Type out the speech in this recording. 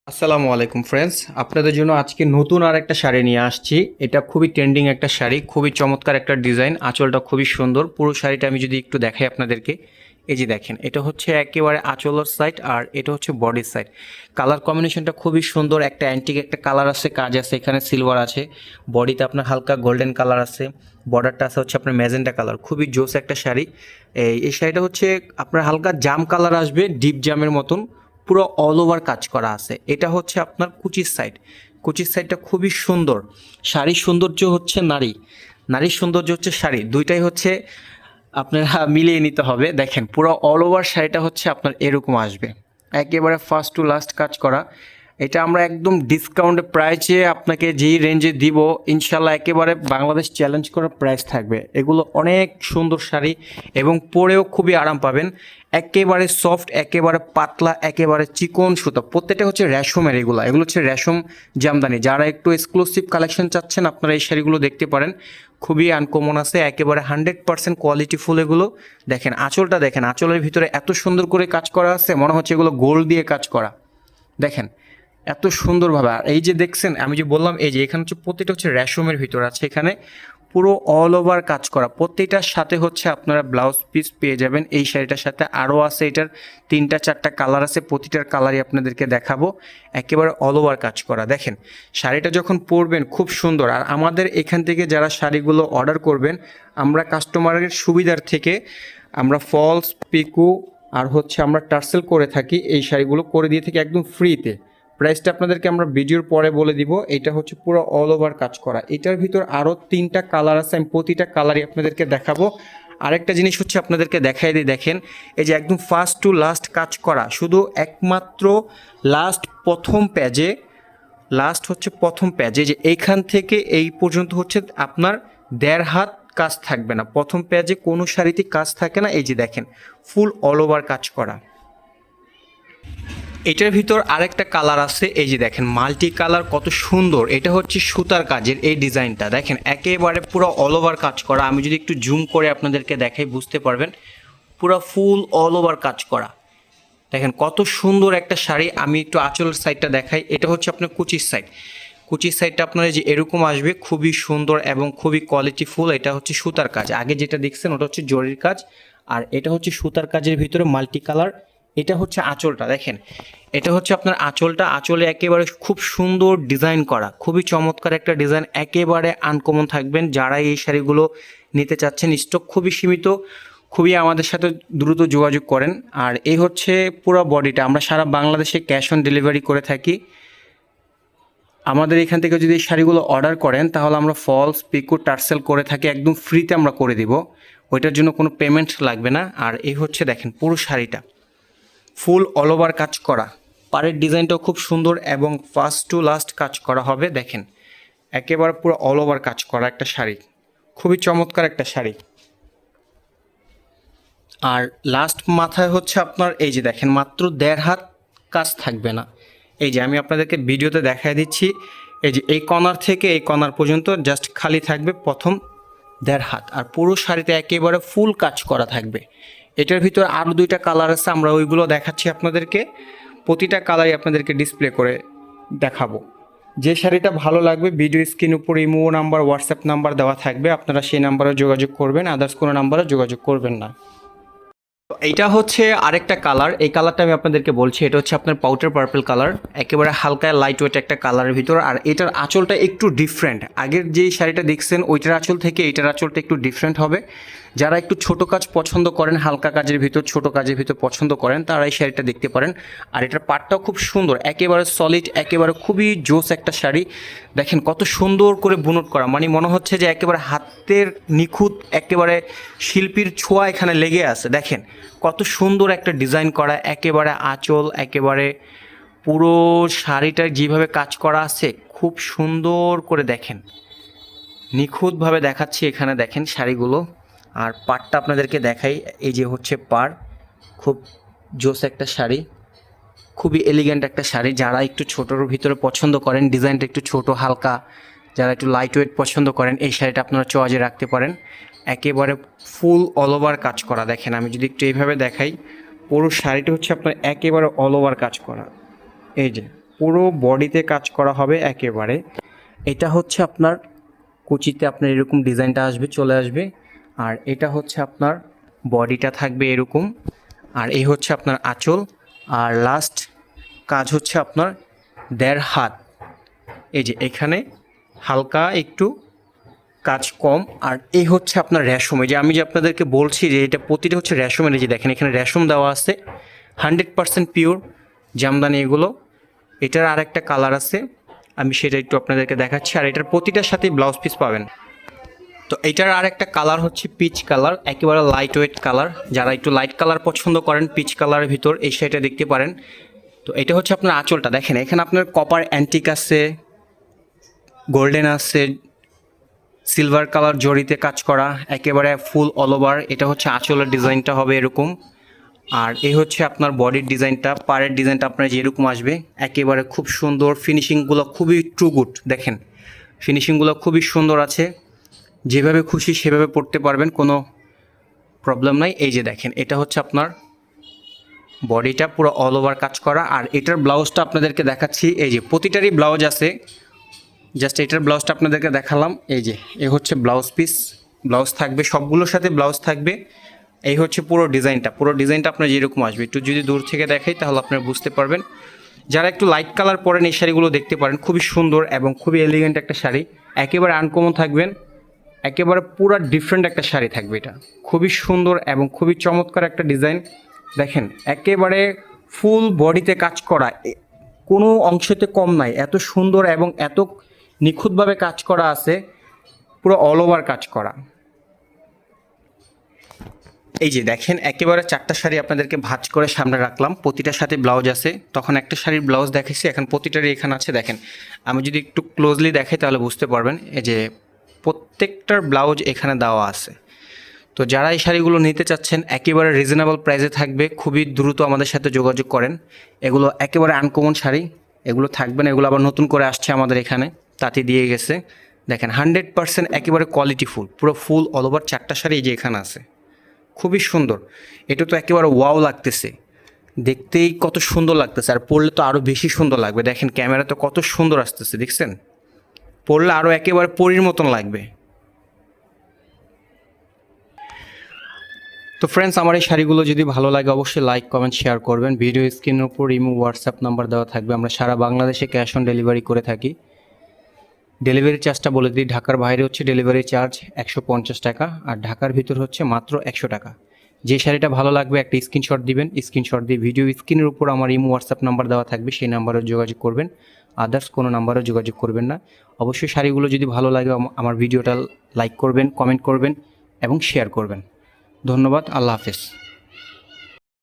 আসসালামু আলাইকুম ফ্রেন্ডস, আপনাদের জন্য আজকে নতুন আর একটা শাড়ি নিয়ে আসছি। এটা খুবই ট্রেন্ডিং একটা শাড়ি, খুবই চমৎকার একটা ডিজাইন, আঁচলটা খুবই সুন্দর। পুরো শাড়িটা আমি যদি একটু দেখাই আপনাদেরকে, এই যে দেখেন, এটা হচ্ছে একেবারে আঁচলের সাইড আর এটা হচ্ছে বডির সাইড। কালার কম্বিনেশনটা খুবই সুন্দর, একটা অ্যান্টিক একটা কালার আছে, কাজ আছে, এখানে সিলভার আছে, বডিতে আপনার হালকা গোল্ডেন কালার আছে, বর্ডারটা আছে হচ্ছে আপনার ম্যাজেন্টা কালার। খুবই জোস একটা শাড়ি। এই শাড়িটা হচ্ছে আপনার হালকা জাম কালার আসবে, ডিপ জামের মতন, পুরো অল ওভার কাজ করা আছে। এটা হচ্ছে আপনার কুচির সাইড, কুচির সাইডটা খুবই সুন্দর। শাড়ির সৌন্দর্য হচ্ছে নারী, নারীর সৌন্দর্য হচ্ছে শাড়ি, দুইটাই হচ্ছে আপনারা মিলিয়ে নিতে হবে। দেখেন পুরো অল ওভার শাড়িটা হচ্ছে আপনার এরকম আসবে, একেবারে ফার্স্ট টু লাস্ট কাজ করা। এটা আমরা একদম ডিসকাউন্টে প্রাইসে আপনাকে যেই রেঞ্জে দিব, ইনশাল্লাহ একেবারে বাংলাদেশ চ্যালেঞ্জ করার প্রাইস থাকবে। এগুলো অনেক সুন্দর শাড়ি এবং পরেও খুবই আরাম পাবেন। একেবারে সফট, একেবারে পাতলা, একেবারে চিকন সুতা, প্রত্যেকটা হচ্ছে রেশমের। এগুলো হচ্ছে রেশম জামদানি। যারা একটু এক্সক্লুসিভ কালেকশন চাচ্ছেন, আপনারা এই শাড়িগুলো দেখতে পারেন, খুবই আনকমন আছে, একেবারে 100% কোয়ালিটি ফুল এগুলো। দেখেন আঁচলটা, দেখেন আঁচলের ভিতরে এত সুন্দর করে কাজ করা আছে, মনে হচ্ছে এগুলো গোল্ড দিয়ে কাজ করা। দেখেন এত সুন্দরভাবে। আর এই যে দেখছেন, আমি যে বললাম, এই যে এখানে হচ্ছে প্রত্যেকটা হচ্ছে রেশমের ভিতর আছে, এখানে পুরো অল ওভার কাজ করা। প্রত্যেকটার সাথে হচ্ছে আপনারা ব্লাউজ পিস পেয়ে যাবেন। এই শাড়িটার সাথে আরও আছে, এটার 3-4টা কালার আছে, প্রতিটার কালারই আপনাদেরকে দেখাবো। একেবারে অল ওভার কাজ করা। দেখেন শাড়িটা যখন পরবেন খুব সুন্দর। আর আমাদের এখান থেকে যারা শাড়িগুলো অর্ডার করবেন, আমরা কাস্টমারের সুবিধার থেকে আমরা ফলস, পিকু আর হচ্ছে আমরা টার্সেল করে থাকি। এই শাড়িগুলো করে দিয়ে থাকি একদম ফ্রিতে। প্রাইসটা আপনাদেরকে আমরা ভিডিওর পরে বলে দিব। এটা হচ্ছে পুরো অল ওভার কাজ করা। এটার ভিতর আরও 3টা কালার আছে, আমি প্রতিটা কালারই আপনাদেরকে দেখাবো। আরেকটা জিনিস হচ্ছে আপনাদেরকে দেখাই দিই, দেখেন এই যে একদম ফার্স্ট টু লাস্ট কাজ করা, শুধু একমাত্র লাস্ট প্রথম পেজে, লাস্ট হচ্ছে প্রথম পেজে যে এইখান থেকে এই পর্যন্ত হচ্ছে আপনার 1.5 হাত কাজ থাকবে না। প্রথম পেজে কোনো শাড়িতে কাজ থাকে না। এই যে দেখেন ফুল অল ওভার কাজ করা। এটার ভিতর আরেকটা কালার আছে, এই যে দেখেন মাল্টি কালার, কত সুন্দর। এটা হচ্ছে সুতার কাজের এই ডিজাইনটা, দেখেন একেবারে পুরো অল ওভার কাজ করা। আমি যদি একটু জুম করে আপনাদেরকে দেখাই বুঝতে পারবেন, পুরো ফুল অল ওভার কাজ করা। দেখেন কত সুন্দর একটা শাড়ি। আমি একটু আঁচলের সাইডটা দেখাই, এটা হচ্ছে আপনার কুচির সাইড। কুচির সাইডটা আপনার যে এরকম আসবে, খুবই সুন্দর এবং খুবই কোয়ালিটিফুল। এটা হচ্ছে সুতার কাজ, আগে যেটা দেখছেন ওটা হচ্ছে জরির কাজ, আর এটা হচ্ছে সুতার কাজের ভিতরে মাল্টি কালার। এটা হচ্ছে আঁচলটা, দেখেন এটা হচ্ছে আপনার আঁচলটা। আঁচলে একেবারে খুব সুন্দর ডিজাইন করা, খুবই চমৎকার একটা ডিজাইন, একেবারে আনকমন থাকবেন। যারা এই শাড়িগুলো নিতে চাচ্ছেন, স্টক খুবই সীমিত, খুবই আমাদের সাথে দ্রুত যোগাযোগ করেন। আর এই হচ্ছে পুরো বডিটা, আমরা সারা বাংলাদেশে ক্যাশ অন ডেলিভারি করে থাকি। আমাদের এখান থেকে যদি এই শাড়িগুলো অর্ডার করেন, তাহলে আমরা ফলস, পিকো, টার্সেল করে থাকি, একদম ফ্রিতে আমরা করে দিব, ওইটার জন্য কোনো পেমেন্ট লাগবে না। আর এই হচ্ছে দেখেন পুরো শাড়িটা ফুল অল ওভার কাজ করা, পাড়ের ডিজাইনটাও খুব সুন্দর এবং ফার্স্ট টু লাস্ট কাজ করা হবে। দেখেন একেবারে পুরো অল ওভার কাজ করা একটা শাড়ি, খুবই চমৎকার একটা শাড়ি। আর লাস্ট মাথায় হচ্ছে আপনার এই যে দেখেন মাত্র 1.5 হাত কাজ থাকবে না। এই যে আমি আপনাদেরকে ভিডিওতে দেখাই দিচ্ছি, এই যে এই কর্নার থেকে এই কর্নার পর্যন্ত জাস্ট খালি থাকবে প্রথম 1.5 হাত, আর পুরো শাড়িতে একেবারে ফুল কাজ করা থাকবে। এটার ভিতর আরও 2টা কালার আছে, আমরা ওইগুলো দেখাচ্ছি আপনাদেরকে। প্রতিটা কালারই আপনাদেরকে ডিসপ্লে করে দেখাবো। যে শাড়িটা ভালো লাগবে, ভিডিও স্ক্রিন উপর ইমো নাম্বার, হোয়াটসঅ্যাপ নাম্বার দেওয়া থাকবে, আপনারা সেই নাম্বারে যোগাযোগ করবেন, আদার্স কোনো নাম্বারে যোগাযোগ করবেন না। এইটা হচ্ছে আরেকটা কালার, এই কালারটা আমি আপনাদেরকে বলছি, এটা হচ্ছে আপনার পাউডার পার্পল কালার, একেবারে হালকা লাইট ওয়েট একটা কালারের ভিতর। আর এটার আঁচলটা একটু ডিফারেন্ট, আগের যেই শাড়িটা দেখছেন ওইটার আঁচল থেকে এইটার আঁচলটা একটু ডিফারেন্ট হবে। যারা একটু ছোট কাজ পছন্দ করেন, হালকা কাজের ভিতর, ছোট কাজের ভিতর পছন্দ করেন, তারা এই শাড়িটা দেখতে পারেন। আর এটার পাটটাও খুব সুন্দর, একেবারে সলিড, একেবারে খুবই জোস একটা শাড়ি। দেখেন কত সুন্দর করে বুনট করা, মানে মনে হচ্ছে যে একেবারে হাতের নিখুঁত, একেবারে শিল্পীর ছোঁয়া এখানে লেগে আছে। দেখেন কত সুন্দর একটা ডিজাইন করা, একেবারে আঁচল, একেবারে পুরো শাড়িটা যেভাবে কাজ করা আছে খুব সুন্দর করে, দেখেন নিখুঁতভাবে দেখাচ্ছি এখানে, দেখেন শাড়িগুলো। আর পাড়টা আপনাদেরকে দেখাই, এই যে হচ্ছে পাড়, খুব জোস একটা শাড়ি, খুবই এলিগেন্ট একটা শাড়ি। যারা একটু ছোটোর ভিতরে পছন্দ করেন, ডিজাইনটা একটু ছোট হালকা, যারা একটু লাইট ওয়েট পছন্দ করেন, এই শাড়িটা আপনারা চয়েজে রাখতে পারেন। একেবারে ফুল অল ওভার কাজ করা। দেখেন আমি যদি একটু এইভাবে দেখাই, পুরো শাড়িটা হচ্ছে আপনার একেবারে অল ওভার কাজ করা। এই যে পুরো বডিতে কাজ করা হবে একেবারে। এটা হচ্ছে আপনার কুচিতে আপনার এরকম ডিজাইনটা আসবে, চলে আসবে। আর এটা হচ্ছে আপনার বডিটা থাকবে এরকম। আর এই হচ্ছে আপনার আঁচল। আর লাস্ট কাজ হচ্ছে আপনার 1.5 হাত। এই যে এখানে হালকা একটু কাজ কম। আর এই হচ্ছে আপনার রেশম। এই যে আমি যে আপনাদেরকে বলছি যে এটা প্রতিটা হচ্ছে রেশমের। এই যে দেখেন এখানে রেশম দেওয়া আছে, 100% পিওর জামদানি এগুলো। এটার আর একটা কালার আছে, আমি সেটা একটু আপনাদেরকে দেখাচ্ছি। আর এটার প্রতিটার সাথেই ব্লাউজ পিস পাবেন। তো এটার আর একটা কালার হচ্ছে পিচ কালার, একেবারে লাইট ওয়েট কালার। যারা একটু লাইট কালার পছন্দ করেন পিচ কালারের ভিতর, এই শাড়িটা দেখতে পারেন। তো এটা হচ্ছে আপনার আঁচলটা, দেখেন এখানে আপনার কপার অ্যান্টিক আছে, গোল্ডেন আছে, সিলভার কালার জরিতে কাজ করা, একেবারে ফুল অল ওভার। এটা হচ্ছে আঁচলের ডিজাইনটা হবে এরকম। আর এই হচ্ছে আপনার বডির ডিজাইনটা, পাড়ের ডিজাইনটা আপনার যেরকম আসবে একেবারে খুব সুন্দর। ফিনিশিংগুলো খুবই ট্রু গুড, দেখেন ফিনিশিংগুলো খুবই সুন্দর আছে। যেভাবে খুশি সেভাবে পড়তে পারবেন, কোনো প্রবলেম নাই। এই যে দেখেন এটা হচ্ছে আপনার বডিটা পুরো অল ওভার কাজ করা। আর এটার ব্লাউজটা আপনাদেরকে দেখাচ্ছি। এই যে প্রতিটারই ব্লাউজ আছে, জাস্ট এটার ব্লাউজটা আপনাদেরকে দেখালাম। এই যে এ হচ্ছে ব্লাউজ পিস, ব্লাউজ থাকবে সবগুলোর সাথে, ব্লাউজ থাকবে। এই হচ্ছে পুরো ডিজাইনটা আপনার যেরকম আসবে। একটু যদি দূর থেকে দেখাই তাহলে আপনারা বুঝতে পারবেন। যারা একটু লাইট কালার পরেন এই শাড়িগুলো দেখতে পারেন, খুবই সুন্দর এবং খুবই এলিগেন্ট একটা শাড়ি। একেবারে আনকমন থাকবেন, একেবারে পুরো ডিফারেন্ট একটা শাড়ি থাকবে। এটা খুবই সুন্দর এবং খুবই চমৎকার একটা ডিজাইন। দেখেন একেবারে ফুল বডিতে কাজ করা, কোনো অংশতে কম নাই। এত সুন্দর এবং এত নিখুঁতভাবে কাজ করা আছে, পুরো অল ওভার কাজ করা। এই যে দেখেন একেবারে 4টা শাড়ি আপনাদেরকে ভাঁজ করে সামনে রাখলাম, প্রতিটার সাথে ব্লাউজ আছে। তখন একটা শাড়ির ব্লাউজ দেখেছি, এখন প্রতিটারই এখানে আছে। দেখেন আমি যদি একটু ক্লোজলি দেখাই তাহলে বুঝতে পারবেন। এই যে প্রত্যেকটার ব্লাউজ এখানে দেওয়া আছে। তো যারা এই শাড়িগুলো নিতে চাচ্ছেন একেবারে রিজনেবল প্রাইসে থাকবে, খুবই দ্রুত আমাদের সাথে যোগাযোগ করেন। এগুলো একেবারে আনকমন শাড়ি, এগুলো থাকবে না। এগুলো আবার নতুন করে আসছে আমাদের এখানে, তাতে দিয়ে গেছে। দেখেন 100% একেবারে কোয়ালিটি ফুল, পুরো ফুল অল ওভার 4টা শাড়ি এই যে এখানে আছে, খুবই সুন্দর। এটা তো একেবারে ওয়াও লাগতেছে, দেখতেই কত সুন্দর লাগতেছে। আর পরলে তো আরও বেশি সুন্দর লাগবে। দেখেন ক্যামেরা তো কত সুন্দর আসতেছে, দেখছেন? পরলে আরও একেবারে পরীর মতন লাগবে। তো ফ্রেন্ডস, আমার এই শাড়িগুলো যদি ভালো লাগে অবশ্যই লাইক কমেন্ট শেয়ার করবেন। ভিডিও স্ক্রিনের উপর ইমো হোয়াটসঅ্যাপ নাম্বার দেওয়া থাকবে। আমরা সারা বাংলাদেশে ক্যাশ অন ডেলিভারি করে থাকি। ডেলিভারি চার্জটা বলে দিই, ঢাকার বাইরে হচ্ছে ডেলিভারি চার্জ 150 টাকা, আর ঢাকার ভিতর হচ্ছে মাত্র 100 টাকা। যে শাড়িটা ভালো লাগবে একটা স্ক্রিনশট দিবেন, স্ক্রিনশট দিয়ে ভিডিও স্ক্রিনের উপর আমার ইমো হোয়াটসঅ্যাপ নাম্বার দেওয়া থাকবে, সেই নাম্বারে যোগাযোগ করবেন। আদার্স কোনো নাম্বারে যোগাযোগ করবেন না। অবশ্যই শাড়িগুলো যদি ভালো লাগে আমার ভিডিওটা লাইক করবেন, কমেন্ট করবেন এবং শেয়ার করবেন। ধন্যবাদ, আল্লাহ হাফেজ।